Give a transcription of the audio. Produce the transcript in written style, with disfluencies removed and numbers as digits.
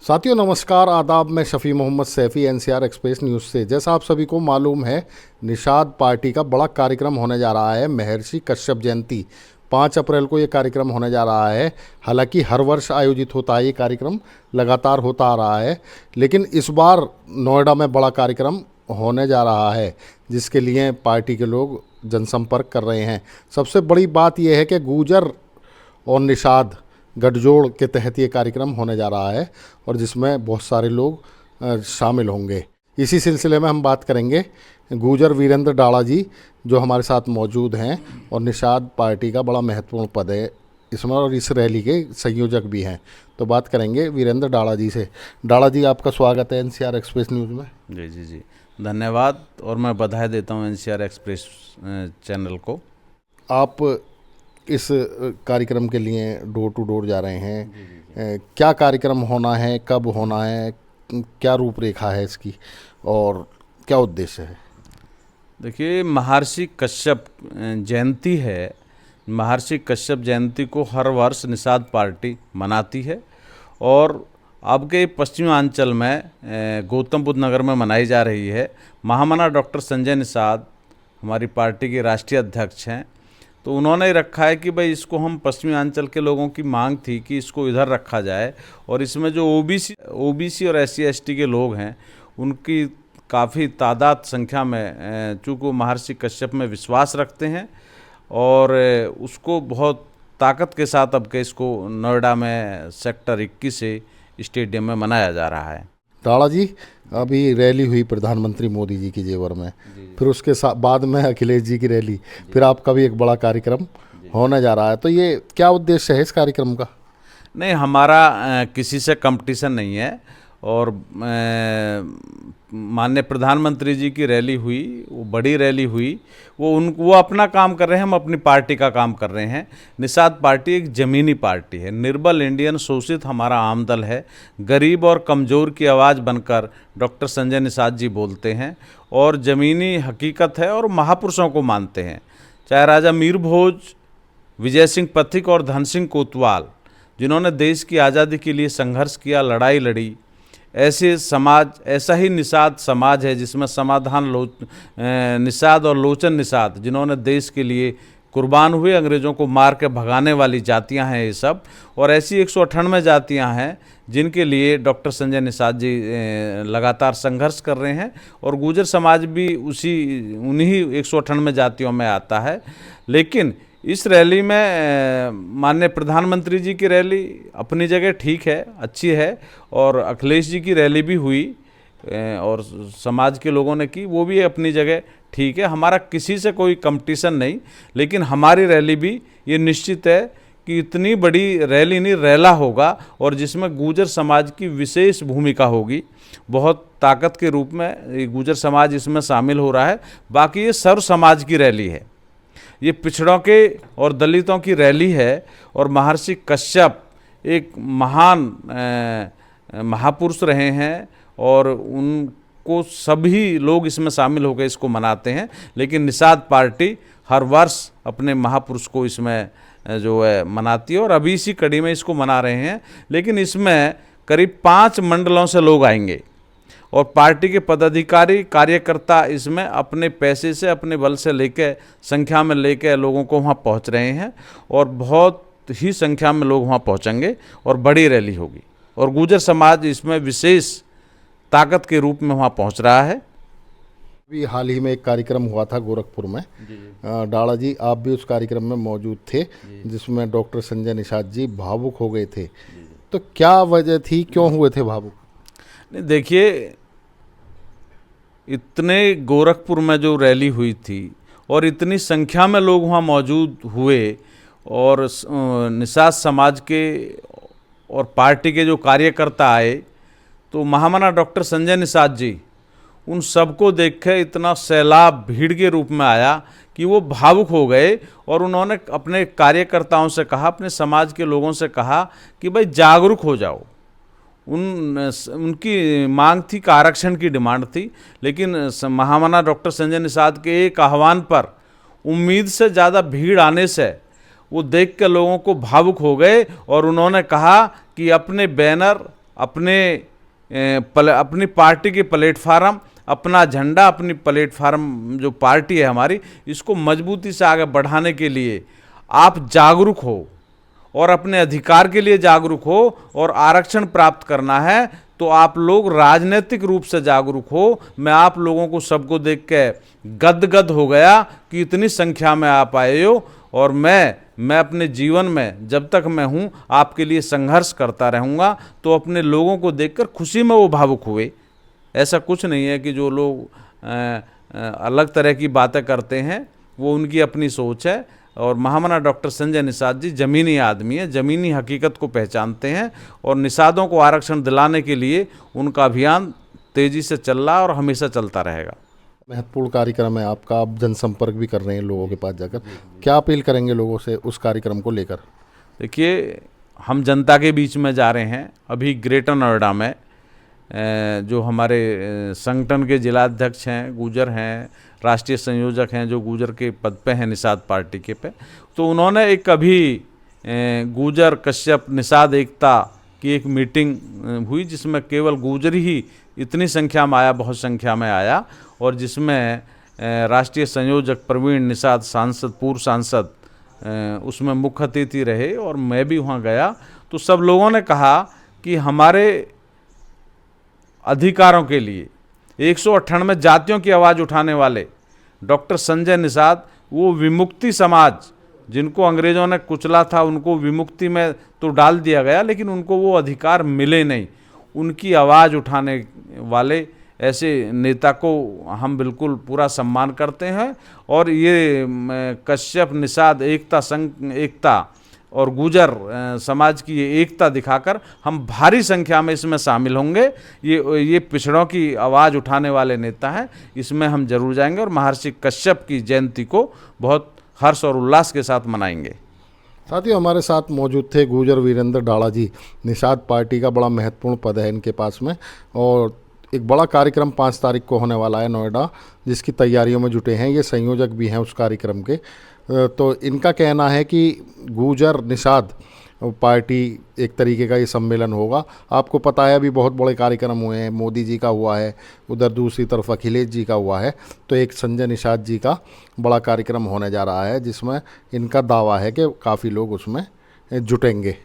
साथियों नमस्कार, आदाब। मैं Shafi Mohammad Saifi NCR express news से। जैसा आप सभी को मालूम है, निषाद पार्टी का बड़ा कार्यक्रम होने जा रहा है, महर्षि कश्यप जयंती। 5 अप्रैल को ये कार्यक्रम होने जा रहा है। हालांकि हर वर्ष आयोजित होता है ये कार्यक्रम, लगातार होता आ रहा है, लेकिन इस बार नोएडा में बड़ा कार्यक्रम होने जा रहा है, जिसके लिए पार्टी के लोग जनसंपर्क कर रहे हैं। सबसे बड़ी बात यह है कि गुर्जर और निषाद गठजोड़ के तहत ये कार्यक्रम होने जा रहा है और जिसमें बहुत सारे लोग शामिल होंगे। इसी सिलसिले में हम बात करेंगे गुर्जर वीरेंद्र डाड़ा जी, जो हमारे साथ मौजूद हैं और निषाद पार्टी का बड़ा महत्वपूर्ण पद है इसमें और इस रैली के संयोजक भी हैं। तो बात करेंगे वीरेंद्र डाड़ा जी से। डाड़ा जी, आपका स्वागत है एनसीआर एक्सप्रेस न्यूज़ में। जी जी जी, धन्यवाद। और मैं बधाई देता हूँ एनसीआर एक्सप्रेस चैनल को। आप इस कार्यक्रम के लिए डोर टू डोर जा रहे हैं। क्या कार्यक्रम होना है, कब होना है, क्या रूपरेखा है इसकी और क्या उद्देश्य है? देखिए, महर्षि कश्यप जयंती है। महर्षि कश्यप जयंती को हर वर्ष निषाद पार्टी मनाती है और आपके पश्चिमांचल में गौतम बुद्ध नगर में मनाई जा रही है। महामना डॉक्टर संजय निषाद हमारी पार्टी के राष्ट्रीय अध्यक्ष हैं, तो उन्होंने रखा है कि भाई इसको हम पश्चिमांचल के लोगों की मांग थी कि इसको इधर रखा जाए और इसमें जो ओबीसी और SC ST के लोग हैं उनकी काफ़ी तादाद संख्या में, चूँकि वो महर्षि कश्यप में विश्वास रखते हैं और उसको बहुत ताकत के साथ अब के इसको नोएडा में सेक्टर 21 से स्टेडियम में मनाया जा रहा है। डाड़ा जी, अभी रैली हुई प्रधानमंत्री मोदी जी की जेवर में, फिर उसके बाद में अखिलेश जी की रैली, फिर आपका भी एक बड़ा कार्यक्रम होने जा रहा है। तो ये क्या उद्देश्य है इस कार्यक्रम का? नहीं, हमारा किसी से कंपटीशन नहीं है और माननीय प्रधानमंत्री जी की रैली हुई, वो बड़ी रैली हुई, वो अपना काम कर रहे हैं, हम अपनी पार्टी का काम कर रहे हैं। निषाद पार्टी एक ज़मीनी पार्टी है, निर्बल इंडियन शोषित हमारा आम दल है। गरीब और कमज़ोर की आवाज़ बनकर डॉक्टर संजय निषाद जी बोलते हैं और ज़मीनी हकीकत है और महापुरुषों को मानते हैं। चाहे राजा मीर भोज, विजय सिंह पथिक और धन सिंह कोतवाल, जिन्होंने देश की आज़ादी के लिए संघर्ष किया, लड़ाई लड़ी, ऐसे समाज, ऐसा ही निषाद समाज है जिसमें समाधान निषाद और लोचन निषाद, जिन्होंने देश के लिए कुर्बान हुए, अंग्रेज़ों को मार के भगाने वाली जातियां हैं ये सब। और ऐसी 198 जातियां हैं जिनके लिए डॉक्टर संजय निषाद जी लगातार संघर्ष कर रहे हैं और गुर्जर समाज भी उन्हीं 198 जातियों में आता है। लेकिन इस रैली में माननीय प्रधानमंत्री जी की रैली अपनी जगह ठीक है, अच्छी है, और अखिलेश जी की रैली भी हुई और समाज के लोगों ने की, वो भी अपनी जगह ठीक है। हमारा किसी से कोई कंपटीशन नहीं, लेकिन हमारी रैली भी ये निश्चित है कि इतनी बड़ी रैली नहीं, रैला होगा और जिसमें गुर्जर समाज की विशेष भूमिका होगी। बहुत ताकत के रूप में गुर्जर समाज इसमें शामिल हो रहा है। बाकी ये सर्व समाज की रैली है, ये पिछड़ों के और दलितों की रैली है और महर्षि कश्यप एक महान महापुरुष रहे हैं और उनको सभी लोग इसमें शामिल होकर इसको मनाते हैं। लेकिन निषाद पार्टी हर वर्ष अपने महापुरुष को इसमें जो है मनाती है और अभी इसी कड़ी में इसको मना रहे हैं। लेकिन इसमें करीब 5 मंडलों से लोग आएंगे और पार्टी के पदाधिकारी, कार्यकर्ता इसमें अपने पैसे से, अपने बल से लेकर, संख्या में लेकर लोगों को वहाँ पहुँच रहे हैं और बहुत ही संख्या में लोग वहाँ पहुँचेंगे और बड़ी रैली होगी और गुर्जर समाज इसमें विशेष ताकत के रूप में वहाँ पहुँच रहा है। अभी हाल ही में एक कार्यक्रम हुआ था गोरखपुर में। डाड़ा जी, आप भी उस कार्यक्रम में मौजूद थे जिसमें डॉक्टर संजय निषाद जी भावुक हो गए थे। तो क्या वजह थी, क्यों हुए थे भावुक? नहीं, देखिए, इतने गोरखपुर में जो रैली हुई थी और इतनी संख्या में लोग वहाँ मौजूद हुए और निषाद समाज के और पार्टी के जो कार्यकर्ता आए, तो महामना डॉक्टर संजय निषाद जी उन सबको देख के इतना सैलाब भीड़ के रूप में आया कि वो भावुक हो गए और उन्होंने अपने कार्यकर्ताओं से कहा, अपने समाज के लोगों से कहा कि भाई जागरूक हो जाओ। उनकी मांग थी कि आरक्षण की डिमांड थी, लेकिन महामना डॉक्टर संजय निषाद के एक आह्वान पर उम्मीद से ज़्यादा भीड़ आने से वो देख के लोगों को भावुक हो गए और उन्होंने कहा कि अपने बैनर अपनी पार्टी के प्लेटफार्म, अपना झंडा, अपनी प्लेटफार्म जो पार्टी है हमारी, इसको मजबूती से आगे बढ़ाने के लिए आप जागरूक हो और अपने अधिकार के लिए जागरूक हो और आरक्षण प्राप्त करना है तो आप लोग राजनीतिक रूप से जागरूक हो। मैं आप लोगों को सबको देख के गदगद हो गया कि इतनी संख्या में आप आए हो, और मैं अपने जीवन में जब तक मैं हूँ आपके लिए संघर्ष करता रहूँगा। तो अपने लोगों को देखकर खुशी में वो भावुक हुए। ऐसा कुछ नहीं है कि जो लोग अलग तरह की बातें करते हैं, वो उनकी अपनी सोच है। और महामना डॉक्टर संजय निषाद जी ज़मीनी आदमी है, ज़मीनी हकीकत को पहचानते हैं, और निषादों को आरक्षण दिलाने के लिए उनका अभियान तेज़ी से चल रहा है और हमेशा चलता रहेगा। महत्वपूर्ण कार्यक्रम है आपका, आप जनसंपर्क भी कर रहे हैं लोगों के पास जाकर, क्या अपील करेंगे लोगों से उस कार्यक्रम को लेकर? देखिए, हम जनता के बीच में जा रहे हैं। अभी ग्रेटर नोएडा में जो हमारे संगठन के जिलाध्यक्ष हैं, गुजर हैं, राष्ट्रीय संयोजक हैं जो गुजर के पद पे हैं निषाद पार्टी के पे, तो उन्होंने एक अभी गुजर कश्यप निषाद एकता की एक मीटिंग हुई जिसमें केवल गुजर ही इतनी संख्या में आया, बहुत संख्या में आया, और जिसमें राष्ट्रीय संयोजक प्रवीण निषाद सांसद, पूर्व सांसद, उसमें मुख्य अतिथि रहे और मैं भी वहाँ गया। तो सब लोगों ने कहा कि हमारे अधिकारों के लिए 198 जातियों की आवाज़ उठाने वाले डॉक्टर संजय निषाद, वो विमुक्ति समाज जिनको अंग्रेज़ों ने कुचला था, उनको विमुक्ति में तो डाल दिया गया, लेकिन उनको वो अधिकार मिले नहीं। उनकी आवाज़ उठाने वाले ऐसे नेता को हम बिल्कुल पूरा सम्मान करते हैं। और ये कश्यप निषाद एकता संघ, एकता और गुजर समाज की ये एकता दिखाकर हम भारी संख्या में इसमें शामिल होंगे। ये पिछड़ों की आवाज़ उठाने वाले नेता हैं, इसमें हम जरूर जाएंगे और महर्षि कश्यप की जयंती को बहुत हर्ष और उल्लास के साथ मनाएंगे। साथियों, हमारे साथ मौजूद थे गुजर वीरेंद्र डाड़ा जी। निषाद पार्टी का बड़ा महत्वपूर्ण पद है इनके पास में, और एक बड़ा कार्यक्रम 5 तारीख को होने वाला है नोएडा, जिसकी तैयारियों में जुटे हैं। ये संयोजक भी हैं उस कार्यक्रम के। तो इनका कहना है कि गुजर निषाद पार्टी एक तरीके का ये सम्मेलन होगा। आपको पता है अभी बहुत बड़े कार्यक्रम हुए हैं, मोदी जी का हुआ है, उधर दूसरी तरफ अखिलेश जी का हुआ है, तो एक संजय निषाद जी का बड़ा कार्यक्रम होने जा रहा है जिसमें इनका दावा है कि काफ़ी लोग उसमें जुटेंगे।